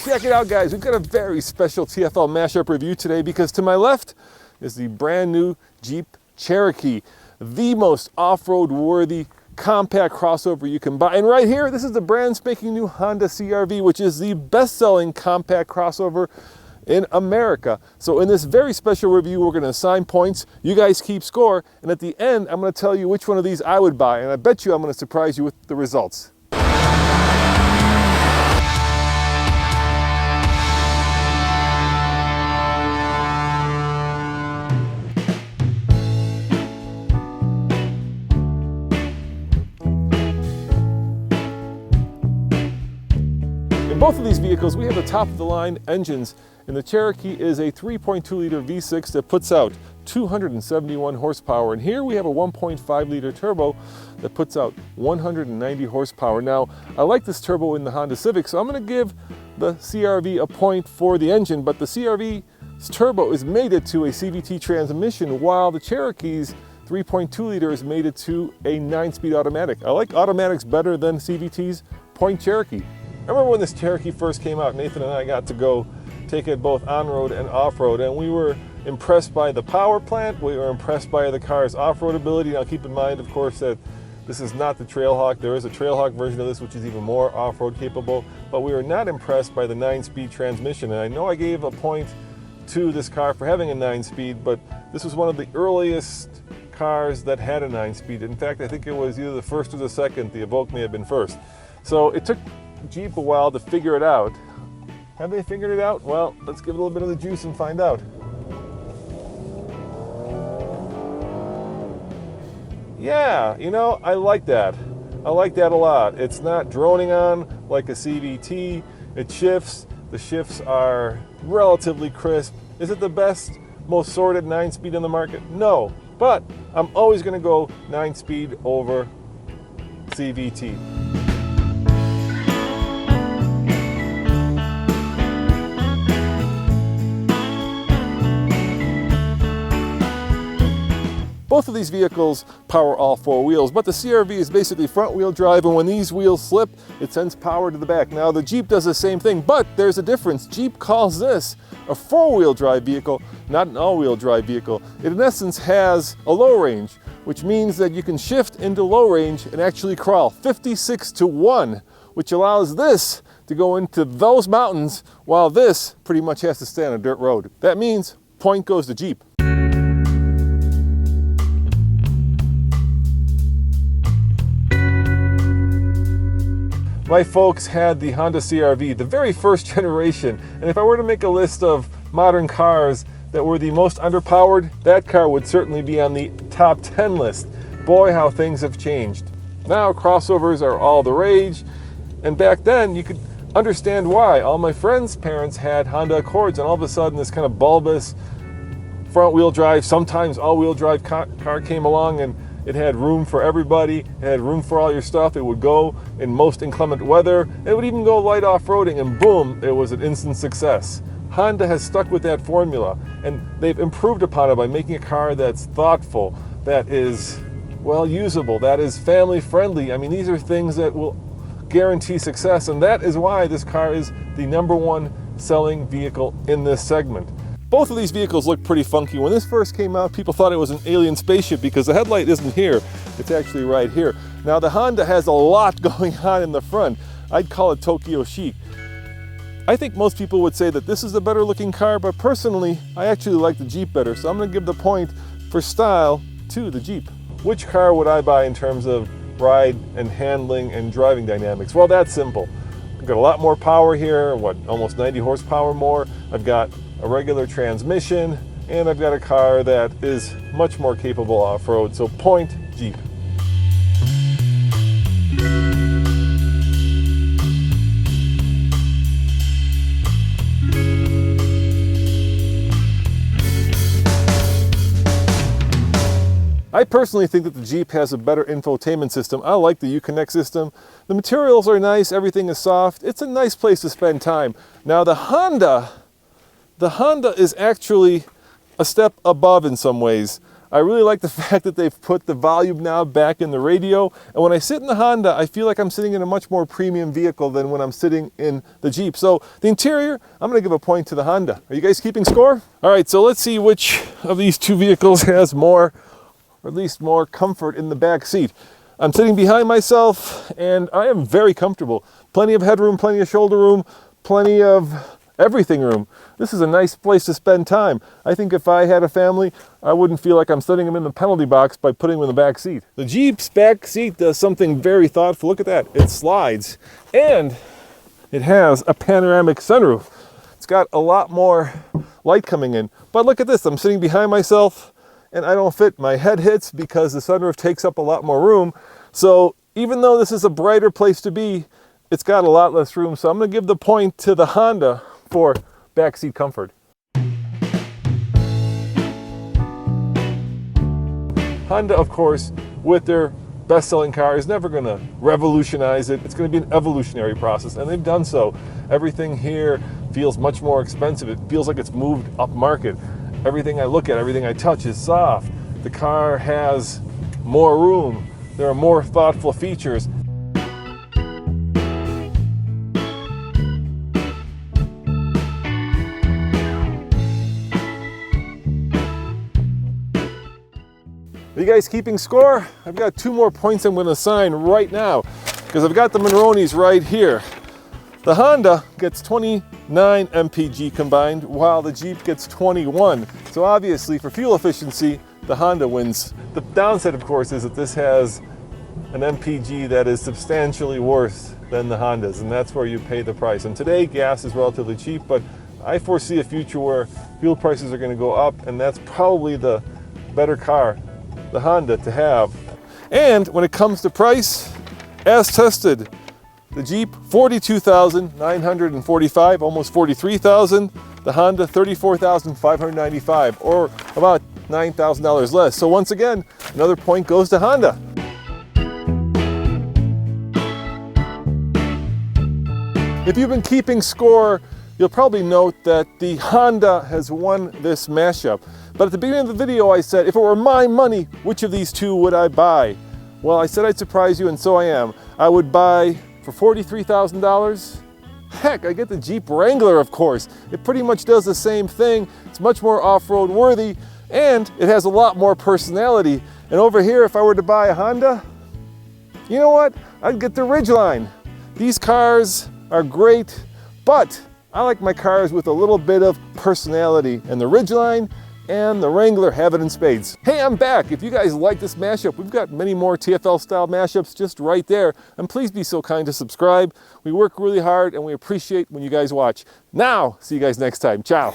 Check it out, guys. We've got a very special TFL mashup review today because to my left is the brand new Jeep Cherokee, the most off-road worthy compact crossover you can buy. And right here, this is the brand spanking new Honda CR-V, which is the best-selling compact crossover in America. So in this very special review, we're going to assign points. You guys keep score, and at the end, I'm going to tell you which one of these I would buy, and I bet you I'm going to surprise you with the results. In both of these vehicles, we have the top-of-the-line engines, and the Cherokee is a 3.2-liter V6 that puts out 271 horsepower. And here we have a 1.5-liter turbo that puts out 190 horsepower. Now, I like this turbo in the Honda Civic, so I'm going to give the CR-V a point for the engine, but the CR-V's turbo is mated to a CVT transmission, while the Cherokee's 3.2-liter is mated to a 9-speed automatic. I like automatics better than CVTs. Point Cherokee. I remember when this Cherokee first came out, Nathan and I got to go take it both on-road and off-road, and we were impressed by the power plant, we were impressed by the car's off-road ability. Now keep in mind, of course, that this is not the Trailhawk. There is a Trailhawk version of this which is even more off-road capable, but we were not impressed by the 9-speed transmission. And I know I gave a point to this car for having a 9-speed, but this was one of the earliest cars that had a 9-speed. In fact, I think it was either the first or the second. The Evoque may have been first. So it took Jeep a while to figure it out. Have they figured it out? Well, let's give it a little bit of the juice and find out. Yeah, you know, I like that. I like that a lot. It's not droning on like a CVT. It shifts. The shifts are relatively crisp. Is it the best, most sorted 9-speed in the market? No, but I'm always going to go 9-speed over CVT. Both of these vehicles power all four wheels, but the CR-V is basically front-wheel drive, and when these wheels slip, it sends power to the back. Now, the Jeep does the same thing, but there's a difference. Jeep calls this a four-wheel drive vehicle, not an all-wheel drive vehicle. It, in essence, has a low range, which means that you can shift into low range and actually crawl 56-1, which allows this to go into those mountains, while this pretty much has to stay on a dirt road. That means point goes to Jeep. My folks had the Honda CR-V, the very first generation, and if I were to make a list of modern cars that were the most underpowered, that car would certainly be on the top 10 list. Boy, how things have changed. Now crossovers are all the rage, and back then you could understand why. All my friends' parents had Honda Accords, and all of a sudden this kind of bulbous front-wheel drive, sometimes all-wheel drive car came along, and it had room for everybody, it had room for all your stuff, it would go in most inclement weather, it would even go light off-roading, and boom, it was an instant success. Honda has stuck with that formula, and they've improved upon it by making a car that's thoughtful, that is, well, usable, that is family-friendly. I mean, these are things that will guarantee success, and that is why this car is the #1 selling vehicle in this segment. Both of these vehicles look pretty funky. When this first came out, people thought it was an alien spaceship because the headlight isn't here. It's actually right here. Now, the Honda has a lot going on in the front. I'd call it Tokyo chic. I think most people would say that this is a better looking car, but personally, I actually like the Jeep better. So I'm going to give the point for style to the Jeep. Which car would I buy in terms of ride and handling and driving dynamics? Well, that's simple. I've got a lot more power here, almost 90 horsepower more. I've got a regular transmission, and I've got a car that is much more capable off-road, so point Jeep. I personally think that the Jeep has a better infotainment system. I like the Uconnect system. The materials are nice, everything is soft. It's a nice place to spend time. Now the Honda is actually a step above in some ways. I really like the fact that they've put the volume knob back in the radio. And when I sit in the Honda, I feel like I'm sitting in a much more premium vehicle than when I'm sitting in the Jeep. So the interior, I'm gonna give a point to the Honda. Are you guys keeping score? All right, so let's see which of these two vehicles has more, or at least more comfort in the back seat. I'm sitting behind myself and I am very comfortable. Plenty of headroom, plenty of shoulder room, plenty of everything room. This is a nice place to spend time. I think if I had a family, I wouldn't feel like I'm setting them in the penalty box by putting them in the back seat. The Jeep's back seat does something very thoughtful. Look at that, it slides. And it has a panoramic sunroof. It's got a lot more light coming in. But look at this, I'm sitting behind myself and I don't fit. My head hits because the sunroof takes up a lot more room. So even though this is a brighter place to be, it's got a lot less room. So I'm gonna give the point to the Honda for backseat comfort. Honda, of course, with their best-selling car, is never going to revolutionize it. It's going to be an evolutionary process, and they've done so. Everything here feels much more expensive. It feels like it's moved up market. Everything I look at, everything I touch is soft. The car has more room. There are more thoughtful features. Are you guys keeping score? I've got 2 more points I'm going to assign right now because I've got the Monronis right here. The Honda gets 29 mpg combined while the Jeep gets 21. So obviously for fuel efficiency, the Honda wins. The downside, of course, is that this has an mpg that is substantially worse than the Hondas, and that's where you pay the price. And today gas is relatively cheap, but I foresee a future where fuel prices are going to go up, and that's probably the better car, the Honda, to have. And when it comes to price, as tested, the Jeep $42,945, almost $43,000. The Honda $34,595, or about $9,000 less. So once again, another point goes to Honda. If you've been keeping score, you'll probably note that the Honda has won this mashup. But at the beginning of the video, I said, if it were my money, which of these two would I buy? Well, I said I'd surprise you, and so I am. I would buy, for $43,000, heck, I get the Jeep Wrangler, of course. It pretty much does the same thing. It's much more off-road worthy, and it has a lot more personality. And over here, if I were to buy a Honda, you know what? I'd get the Ridgeline. These cars are great, but I like my cars with a little bit of personality, and the Ridgeline and the Wrangler have it in spades. Hey, I'm back. If you guys like this mashup, we've got many more TFL style mashups just right there. And please be so kind to subscribe. We work really hard and we appreciate when you guys watch. Now, see you guys next time. Ciao.